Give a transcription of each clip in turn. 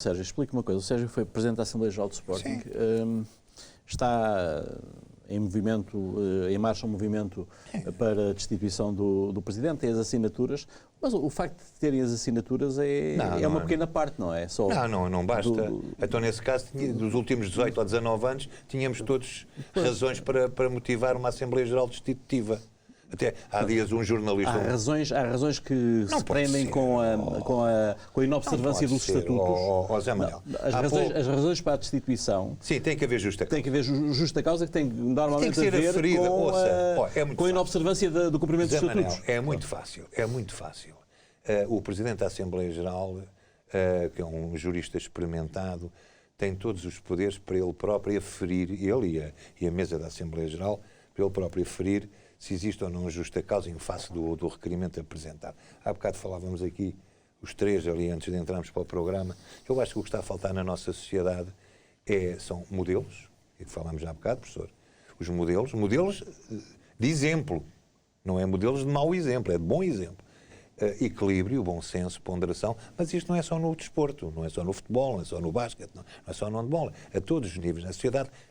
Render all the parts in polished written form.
Sérgio, explica uma coisa. O Sérgio foi Presidente da Assembleia Geral do Sporting. Está em movimento, em marcha um movimento para a destituição do Presidente, tem as assinaturas, mas o facto de terem as assinaturas é uma pequena parte, não é? Só não basta. Então, nesse caso, dos últimos 18 ou 19 anos, tínhamos todos razões para motivar uma Assembleia Geral destitutiva. Até há dias um jornalista... Há razões que se prendem com a inobservância dos estatutos. Zé Manuel. As razões para a destituição... Sim, tem que haver justa causa. Tem que haver justa causa, que tem normalmente tem que ser a ver com a inobservância do cumprimento dos estatutos. Manuel, é muito fácil. O Presidente da Assembleia Geral, que é um jurista experimentado, tem todos os poderes para ele próprio aferir, ele e a mesa da Assembleia Geral, para ele próprio aferir se existe ou não justa causa em face do requerimento apresentado. Há bocado falávamos aqui, os três ali, antes de entrarmos para o programa. Eu acho que o que está a faltar na nossa sociedade são modelos, e que falámos já há bocado, professor. Os modelos de exemplo, não é modelos de mau exemplo, é de bom exemplo. Equilíbrio, bom senso, ponderação, mas isto não é só no desporto, não é só no futebol, não é só no basquete, não é só no handball, a todos os níveis.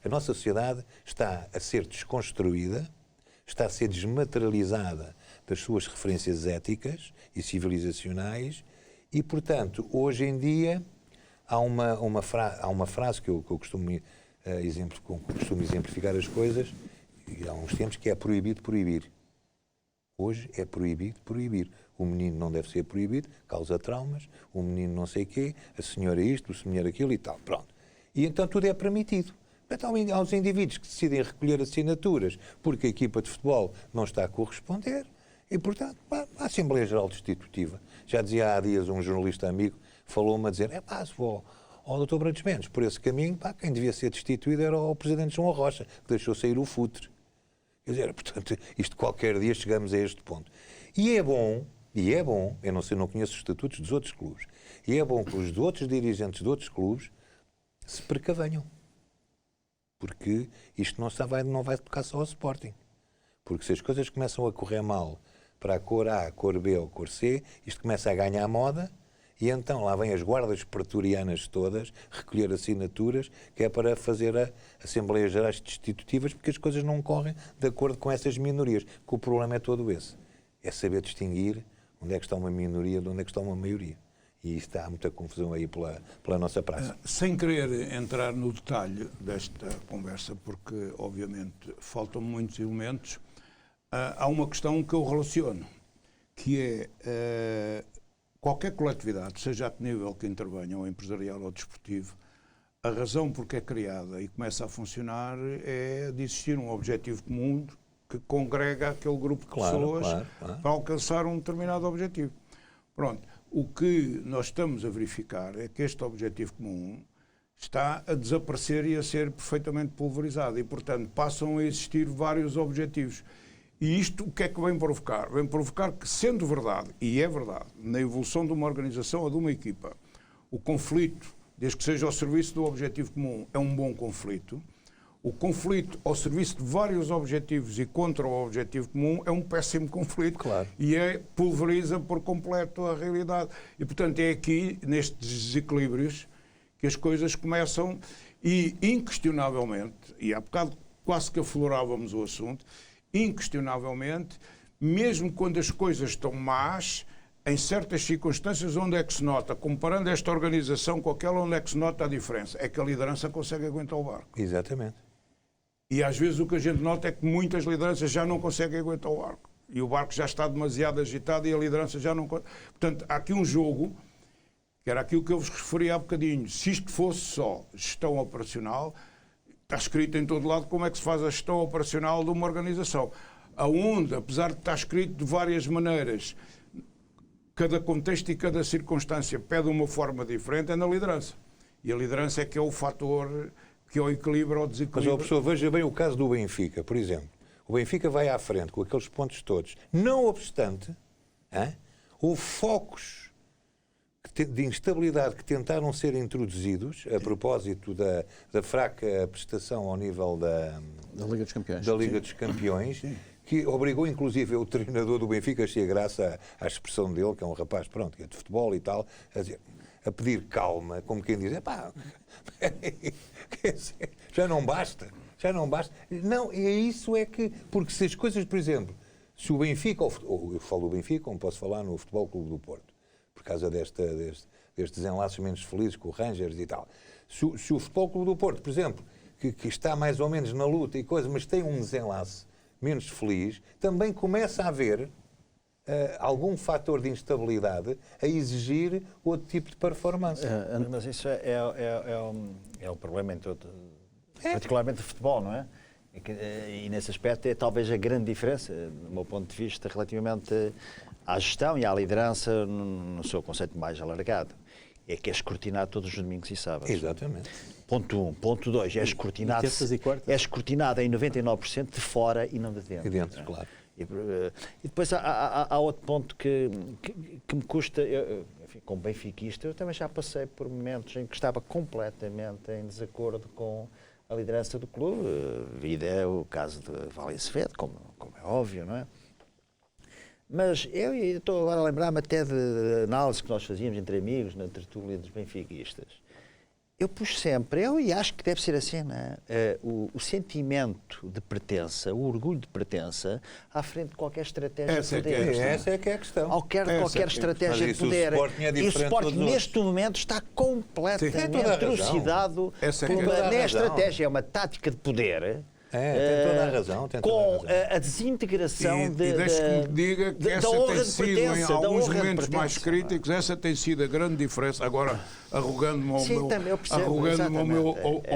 A nossa sociedade está a ser desconstruída, está a ser desmaterializada das suas referências éticas e civilizacionais e, portanto, hoje em dia há uma frase que eu costumo exemplificar as coisas, e há uns tempos, que é proibido proibir. Hoje é proibido proibir. O menino não deve ser proibido, causa traumas, o menino não sei quê, a senhora isto, o senhor aquilo e tal. Pronto. E então tudo é permitido. Então, aos indivíduos que decidem recolher assinaturas porque a equipa de futebol não está a corresponder e, portanto, a Assembleia Geral Destitutiva. Já dizia há dias um jornalista amigo, falou-me a dizer, se vou ao Dr. Brandes Mendes, por esse caminho, quem devia ser destituído era o Presidente João Rocha, que deixou sair o futre. Quer dizer, portanto, isto qualquer dia chegamos a este ponto. E é bom, eu não conheço os estatutos dos outros clubes, e é bom que os outros dirigentes de outros clubes se precavenham. Porque isto não vai tocar só ao Sporting. Porque se as coisas começam a correr mal para a cor A, a cor B ou a cor C, isto começa a ganhar moda e então lá vêm as guardas pretorianas todas recolher assinaturas, que é para fazer a Assembleias Gerais Destitutivas, porque as coisas não correm de acordo com essas minorias. Que o problema é todo esse. É saber distinguir onde é que está uma minoria de onde é que está uma maioria. E isto há muita confusão aí pela nossa praça. Sem querer entrar no detalhe desta conversa, porque obviamente faltam muitos elementos, há uma questão que eu relaciono, que é qualquer coletividade, seja a que nível que intervenha, ou empresarial ou desportivo, a razão por que é criada e começa a funcionar é de existir um objetivo comum que congrega aquele grupo de pessoas para alcançar um determinado objetivo. Pronto. O que nós estamos a verificar é que este objetivo comum está a desaparecer e a ser perfeitamente pulverizado e, portanto, passam a existir vários objetivos. E isto o que é que vem provocar? Vem provocar que, sendo verdade, e é verdade, na evolução de uma organização ou de uma equipa, o conflito, desde que seja ao serviço do objetivo comum, é um bom conflito. O conflito ao serviço de vários objetivos e contra o objetivo comum é um péssimo conflito. Claro. E pulveriza por completo a realidade. E, portanto, é aqui, nestes desequilíbrios, que as coisas começam e, inquestionavelmente, e há bocado quase que aflorávamos o assunto, inquestionavelmente, mesmo quando as coisas estão más, em certas circunstâncias, onde é que se nota, comparando esta organização com aquela, onde é que se nota a diferença? É que a liderança consegue aguentar o barco. Exatamente. E às vezes o que a gente nota é que muitas lideranças já não conseguem aguentar o barco. E o barco já está demasiado agitado e a liderança já não... Portanto, há aqui um jogo, que era aquilo que eu vos referi há bocadinho. Se isto fosse só gestão operacional, está escrito em todo lado como é que se faz a gestão operacional de uma organização. Aonde, apesar de estar escrito de várias maneiras, cada contexto e cada circunstância pede uma forma diferente, é na liderança. E a liderança é que é o fator que é o equilíbrio ou desequilíbrio. Mas, professor, veja bem o caso do Benfica, por exemplo. O Benfica vai à frente com aqueles pontos todos. Não obstante, houve focos de instabilidade que tentaram ser introduzidos a propósito da fraca prestação ao nível da Liga dos Campeões. Da Liga dos Campeões, que obrigou inclusive o treinador do Benfica, achei graça à expressão dele, que é um rapaz, pronto, que é de futebol e tal, a dizer, a pedir calma, como quem diz, pá, já não basta. Não, é isso é que... Porque se as coisas, por exemplo, se o Benfica, ou eu falo do Benfica, como posso falar no Futebol Clube do Porto, por causa destes desenlaces menos felizes com o Rangers e tal. Se o Futebol Clube do Porto, por exemplo, que está mais ou menos na luta e coisa, mas tem um desenlace menos feliz, também começa a haver algum fator de instabilidade a exigir outro tipo de performance. Mas isso é o problema em todo, particularmente de futebol, não é? E nesse aspecto é talvez a grande diferença, do meu ponto de vista, relativamente à gestão e à liderança no seu conceito mais alargado. É que é escrutinado todos os domingos e sábados. Exatamente. Ponto 1. Ponto 2. É escrutinado, é escrutinado em 99% de fora e não de dentro. De dentro, claro. E depois há outro ponto que me custa, enfim, como benfiquista, eu também já passei por momentos em que estava completamente em desacordo com a liderança do clube. E é o caso de Vale Acevedo, como é óbvio, não é? Mas eu estou agora a lembrar-me até de análise que nós fazíamos entre amigos na tertúlia dos benfiquistas. Eu pus sempre, e acho que deve ser assim, não é? O sentimento de pertença, o orgulho de pertença, à frente de qualquer estratégia de poder. Essa é que é a questão. Qualquer estratégia de poder. E o Sporting, neste momento, está completamente trucidado por uma estratégia, é uma tática de poder. Tem toda a razão. Com a desintegração deixe-me diga que essa tem sido, em alguns momentos mais críticos, essa tem sido a grande diferença. Agora, arrogando-me ao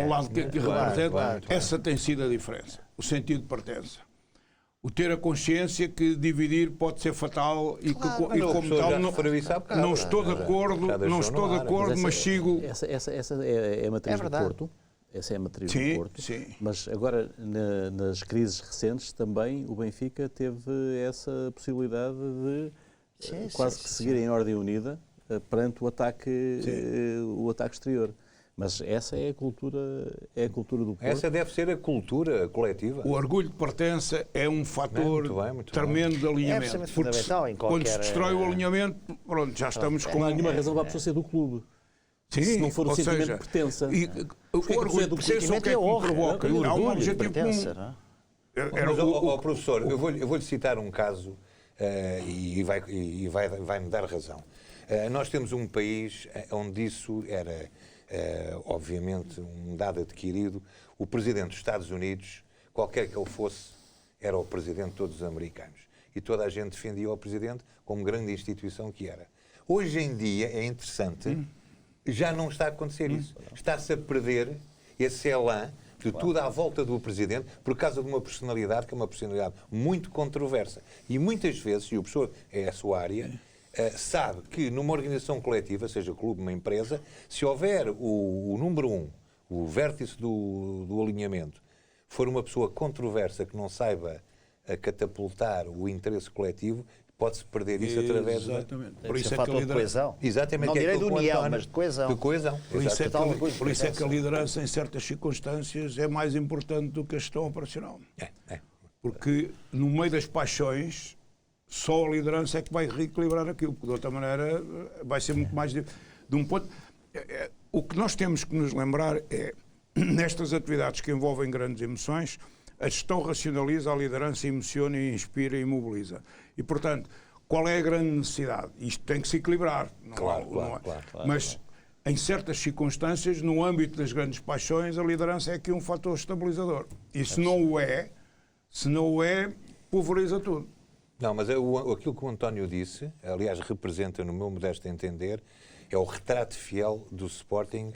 lado que aqui representa, essa tem sido a diferença. O sentido de pertença. O ter a consciência que dividir pode ser fatal e como tal não estou de acordo, mas sigo... Essa é a matriz do Porto. Essa é a matriz do Porto. Sim. Mas agora, nas crises recentes, também o Benfica teve essa possibilidade de quase que seguir em ordem unida perante o ataque exterior. Mas essa é a cultura do Porto. Essa deve ser a cultura coletiva. O orgulho de pertença é um fator tremendo de alinhamento. É fundamental em qualquer... Quando se destrói o alinhamento, pronto, já estamos com... Não há nenhuma razão para a pessoa ser do clube. Sim, se não for o sentimento de pertença. O orgulho de pertença é o que é que me provoca. Há um objetivo comum. Mas, professor, eu vou-lhe citar um caso e vai-me dar razão. Nós temos um país onde isso era, obviamente, um dado adquirido. O presidente dos Estados Unidos, qualquer que ele fosse, era o presidente de todos os americanos. E toda a gente defendia o presidente como grande instituição que era. Hoje em dia é interessante... Já não está a acontecer isso. Está-se a perder esse elan de tudo à volta do Presidente por causa de uma personalidade que é uma personalidade muito controversa. E muitas vezes, e o professor é a sua área, sabe que numa organização coletiva, seja clube, uma empresa, se houver o número 1, o vértice do alinhamento, for uma pessoa controversa que não saiba catapultar o interesse coletivo, pode-se perder isso através Exatamente. Por isso é que a liderança... Exatamente. Não direi de união, mas de coesão. De coesão. Por isso é que a liderança, em certas circunstâncias, é mais importante do que a gestão operacional. Porque, no meio das paixões, só a liderança é que vai reequilibrar aquilo, porque, de outra maneira, vai ser muito mais... De um ponto... O que nós temos que nos lembrar é, nestas atividades que envolvem grandes emoções, a gestão racionaliza, a liderança emociona, inspira e mobiliza. E, portanto, qual é a grande necessidade? Isto tem que se equilibrar. Claro. Mas, em certas circunstâncias, no âmbito das grandes paixões, a liderança é aqui um fator estabilizador. E se não o é, pulveriza tudo. Não, mas aquilo que o António disse, aliás, representa, no meu modesto entender, é o retrato fiel do Sporting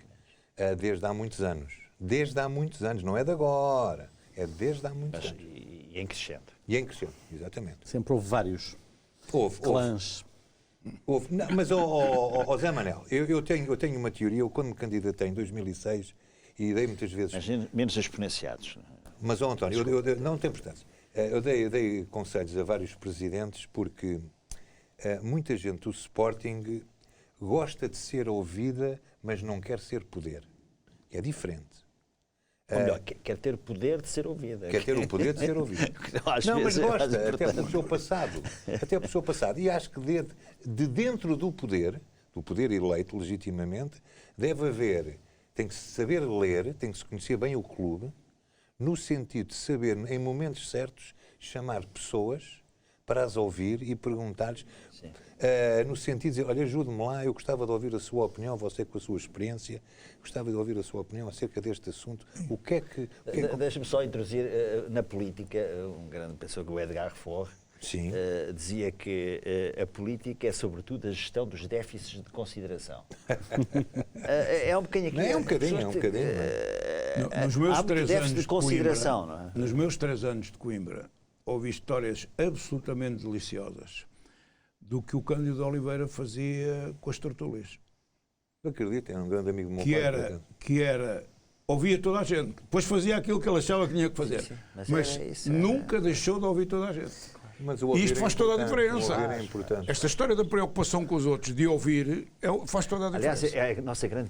desde há muitos anos. Desde há muitos anos, não é de agora. É desde há muitos anos. E em crescente. E em crescente, exatamente. Sempre houve vários clãs. Houve. Não, mas, Zé Manel, eu tenho uma teoria. Eu, quando me candidatei em 2006, e dei muitas vezes... Mas menos exponenciados. Mas, António, eu não tem importância. Eu dei conselhos a vários presidentes porque muita gente do Sporting gosta de ser ouvida, mas não quer ser poder. É diferente. Ou melhor, quer ter o poder de ser ouvida. Quer ter o poder de ser ouvido. Não, mas gosta, até pelo seu passado. E acho que de dentro do poder, do poder eleito legitimamente, deve haver, tem que se saber ler, tem que se conhecer bem o clube, no sentido de saber, em momentos certos, chamar pessoas para as ouvir e perguntar-lhes, no sentido de dizer, olha, ajude-me lá, eu gostava de ouvir a sua opinião, você com a sua experiência, gostava de ouvir a sua opinião acerca deste assunto. O que é que... Deixa-me só introduzir na política, um grande pessoa, o Edgar Faure, Sim. Dizia que a política é sobretudo a gestão dos déficits de consideração. É um bocadinho aqui. Não, é um bocadinho, é um bocadinho. Nos meus há 3 déficit anos de de consideração, Coimbra, não é? nos meus 3 anos de Coimbra, ouvi histórias absolutamente deliciosas do que o Cândido Oliveira fazia com as tortulias. Não acredito, é um grande amigo do meu Que era ouvia toda a gente, depois fazia aquilo que ele achava que tinha que fazer, Sim, mas nunca deixou de ouvir toda a gente. Mas E isto faz toda a diferença. É importante. Esta história da preocupação com os outros, de ouvir, faz toda a diferença. Aliás, é a nossa grande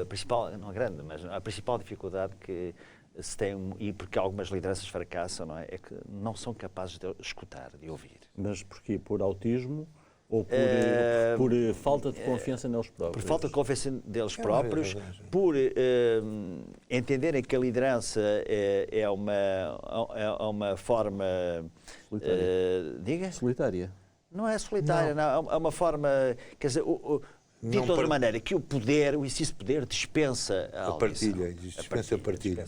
principal, não grande, mas a principal dificuldade que se tem, e porque algumas lideranças fracassam, não é? É que não são capazes de escutar, de ouvir. Mas porquê? Por autismo ou por falta de confiança neles próprios? Por falta de confiança deles próprios, por entenderem que a liderança é uma forma... diga? Solitária. Não é solitária, não. É uma forma... Quer dizer, de outra maneira, que o poder, o excesso de poder dispensa a partilha, dispensa a partilha.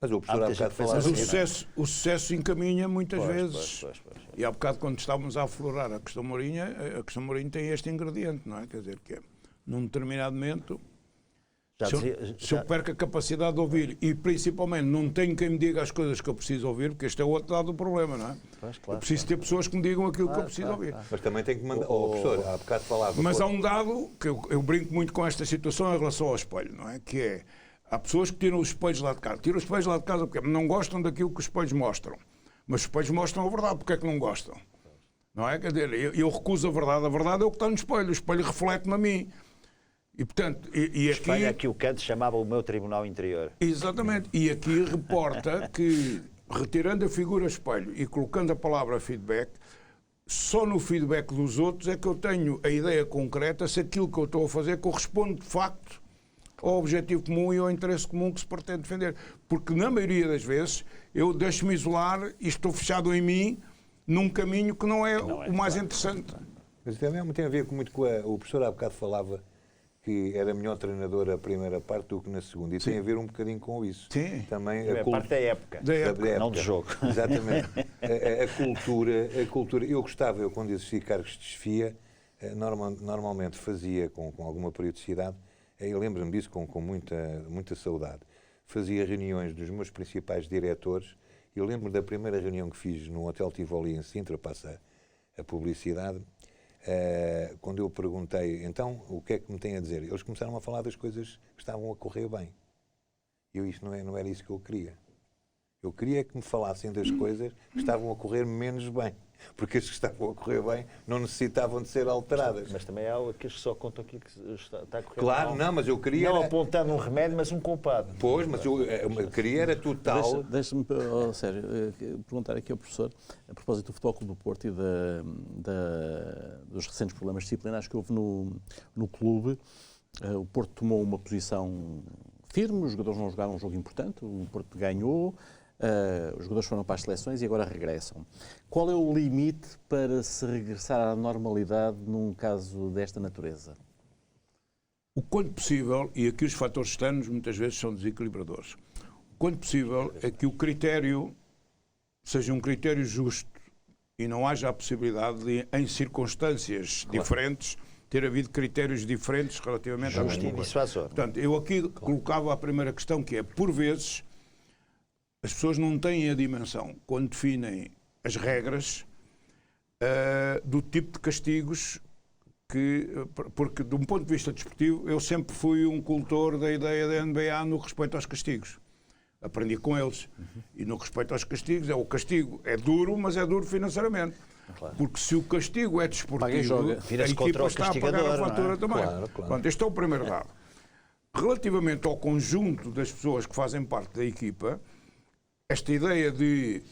Mas o professor há bocado falava... Mas o sucesso encaminha muitas vezes. Pois. E há bocado, quando estávamos a aflorar a questão Mourinho tem este ingrediente, não é? Quer dizer, que é, num determinado momento, se eu perco a capacidade de ouvir e, principalmente, não tenho quem me diga as coisas que eu preciso ouvir, porque este é o outro lado do problema, não é? Eu preciso ter pessoas que me digam aquilo que eu preciso ouvir. Mas também tem que mandar... professor, há bocado falava... Mas há um dado que eu brinco muito com esta situação em relação ao espelho, não é? Que é, há pessoas que tiram os espelhos lá de casa. Tiram os espelhos lá de casa porque não gostam daquilo que os espelhos mostram. Mas os espelhos mostram a verdade, porque é que não gostam? Não é? Quer dizer, eu recuso a verdade é o que está no espelho reflete-me a mim. E, portanto, e aqui... Espelho é que o Kant chamava o meu tribunal interior. Exatamente. E aqui reporta que, retirando a figura espelho e colocando a palavra feedback, só no feedback dos outros é que eu tenho a ideia concreta se aquilo que eu estou a fazer corresponde, de facto, ao objetivo comum e ao interesse comum que se pretende defender. Porque, na maioria das vezes, eu deixo-me isolar e estou fechado em mim num caminho que não é o mais interessante. Mas também tem a ver muito com o professor há bocado falava que era melhor treinador a primeira parte do que na segunda. E tem a ver um bocadinho com isso. Sim. Também A parte da época. Não do jogo. Exatamente. a cultura. Eu gostava, quando existia cargos de chefia, normalmente fazia com alguma periodicidade, eu lembro-me disso com muita saudade, fazia reuniões dos meus principais diretores. Eu lembro da primeira reunião que fiz no Hotel Tivoli em Sintra, passa a publicidade, quando eu perguntei, então, o que é que me têm a dizer? Eles começaram a falar das coisas que estavam a correr bem. Isto não era isso que eu queria. Eu queria que me falassem das coisas que estavam a correr menos bem. Porque as que estavam a correr bem não necessitavam de ser alteradas. Mas também há aqueles que só contam aquilo que está a correr claro, mal. Não, mas eu queria... Não apontando um remédio, mas um culpado. Pois, mas eu queria era total... Deixa-me, sério, perguntar aqui ao professor, a propósito do Futebol Clube do Porto e dos recentes problemas disciplinares que houve no clube. O Porto tomou uma posição firme, os jogadores não jogaram um jogo importante, o Porto ganhou... os jogadores foram para as seleções e agora regressam. Qual é o limite para se regressar à normalidade num caso desta natureza? O quanto possível, e aqui os fatores externos muitas vezes são desequilibradores, o quanto possível é que o critério seja um critério justo e não haja a possibilidade de, em circunstâncias diferentes, ter havido critérios diferentes relativamente à mesma coisa. Portanto, eu aqui colocava a primeira questão, que é, por vezes, as pessoas não têm a dimensão, quando definem as regras, do tipo de castigos porque, de um ponto de vista desportivo, eu sempre fui um cultor da ideia da NBA no respeito aos castigos. Aprendi com eles. E no respeito aos castigos, o castigo é duro, mas é duro financeiramente. Claro. Porque se o castigo é desportivo, a equipa está a pagar a fatura também. Claro. Portanto, este é o primeiro dado. Relativamente ao conjunto das pessoas que fazem parte da equipa, esta ideia de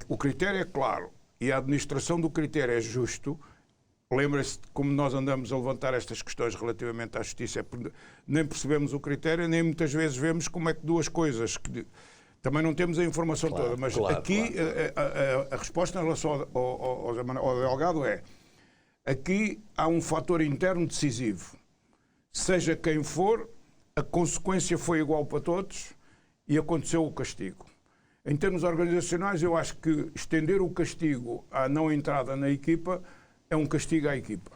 o critério é claro e a administração do critério é justo, lembrem-se de como nós andamos a levantar estas questões relativamente à justiça. Nem percebemos o critério, nem muitas vezes vemos como é que duas coisas que também não temos a informação toda, mas aqui a resposta em relação ao delegado é: aqui há um fator interno decisivo. Seja quem for, a consequência foi igual para todos e aconteceu o castigo. Em termos organizacionais, eu acho que estender o castigo à não entrada na equipa é um castigo à equipa.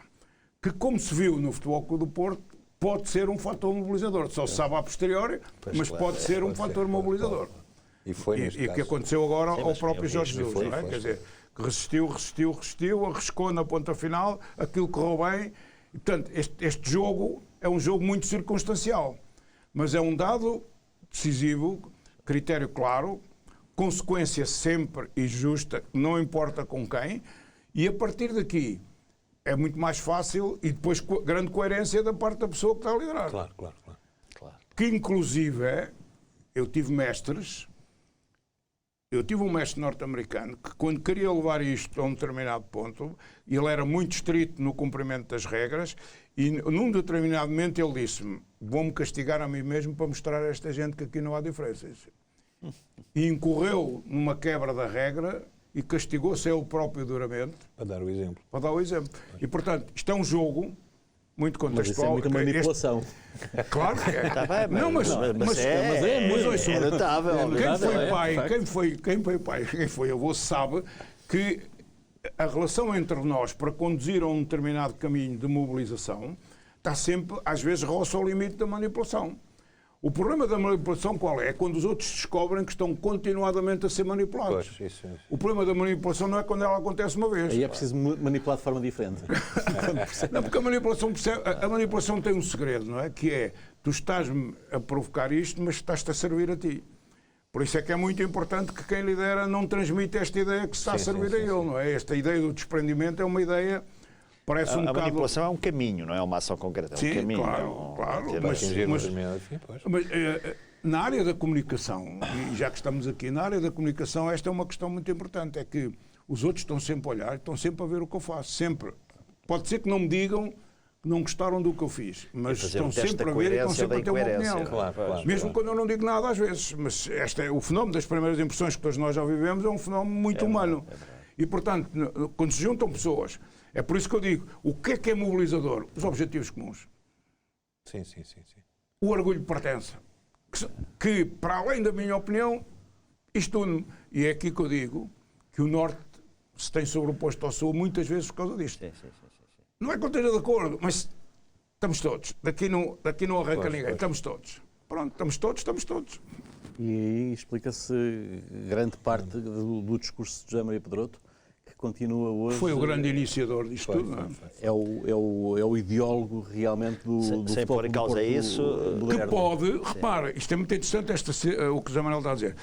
Que, como se viu no Futebol Clube do Porto, pode ser um fator mobilizador. Só se sabe a posteriori, mas pode ser um fator mobilizador. E foi neste que caso. aconteceu agora ao próprio Jorge Jesus, não é? Quer dizer, que resistiu, arriscou na ponta final, aquilo correu bem. E, portanto, este jogo é um jogo muito circunstancial, mas é um dado decisivo, critério claro, consequência sempre e justa, não importa com quem, e a partir daqui é muito mais fácil e depois grande coerência da parte da pessoa que está a liderar. Claro. Que inclusive eu tive um mestre norte-americano que, quando queria levar isto a um determinado ponto, ele era muito estrito no cumprimento das regras e, num determinado momento, ele disse-me: vou-me castigar a mim mesmo para mostrar a esta gente que aqui não há diferenças. E incorreu numa quebra da regra e castigou-se ele próprio duramente. Para dar o exemplo. E, portanto, isto é um jogo muito Mas isso é contextual. muita manipulação. Claro que é. Está bem, Não, mas é notável. Quem foi pai, quem foi avô, sabe que a relação entre nós para conduzir a um determinado caminho de mobilização está sempre, às vezes, roça ao limite da manipulação. O problema da manipulação qual é? É quando os outros descobrem que estão continuadamente a ser manipulados. Pois, isso. O problema da manipulação não é quando ela acontece uma vez. Aí é preciso manipular de forma diferente. Não, porque a manipulação tem um segredo, não é? Que é: tu estás-me a provocar isto, mas estás-te a servir a ti. Por isso é que é muito importante que quem lidera não transmita esta ideia que se está a servir a ele, não é? Esta ideia do desprendimento é uma ideia... Parece um bocado... manipulação é um caminho, não é uma ação concreta, é um caminho. Claro. Mas Na área da comunicação, e já que estamos aqui, na área da comunicação, esta é uma questão muito importante, é que os outros estão sempre a olhar, estão sempre a ver o que eu faço, sempre. Pode ser que não me digam que não gostaram do que eu fiz, mas estão sempre a ver e estão sempre a ter uma opinião. Claro. Mesmo quando eu não digo nada às vezes, mas o fenómeno das primeiras impressões que todos nós já vivemos é um fenómeno muito humano. E, portanto, quando se juntam pessoas, é por isso que eu digo, o que é mobilizador? Os objetivos comuns. Sim. O orgulho de pertença. Que, para além da minha opinião, isto une. E é aqui que eu digo que o Norte se tem sobreposto ao Sul muitas vezes por causa disto. Sim. Não é que eu esteja de acordo, mas estamos todos. Daqui não arranca ninguém. Estamos todos. Pronto, estamos todos. E aí explica-se grande parte do discurso de José Maria Pedroto, que continua hoje... Foi o grande iniciador disto tudo, não é? É o ideólogo realmente do sem pôr em causa isso, que pode, repara, isto é muito interessante o que o José Manuel está a dizer,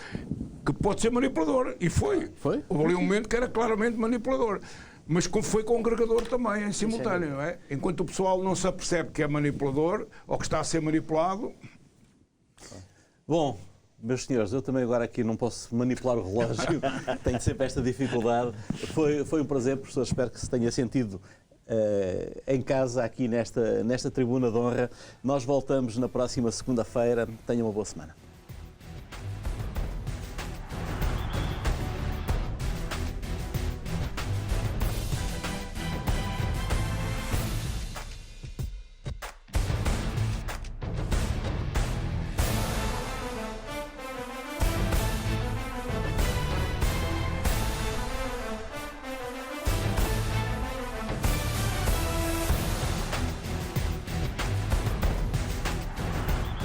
que pode ser manipulador, e foi. Houve ali um momento que era claramente manipulador, mas foi congregador também, em simultâneo, não é? Enquanto o pessoal não se apercebe que é manipulador, ou que está a ser manipulado... Bom, meus senhores, eu também agora aqui não posso manipular o relógio, tenho sempre esta dificuldade. Foi um prazer, professor, espero que se tenha sentido em casa, aqui nesta tribuna de honra. Nós voltamos na próxima segunda-feira. Tenham uma boa semana.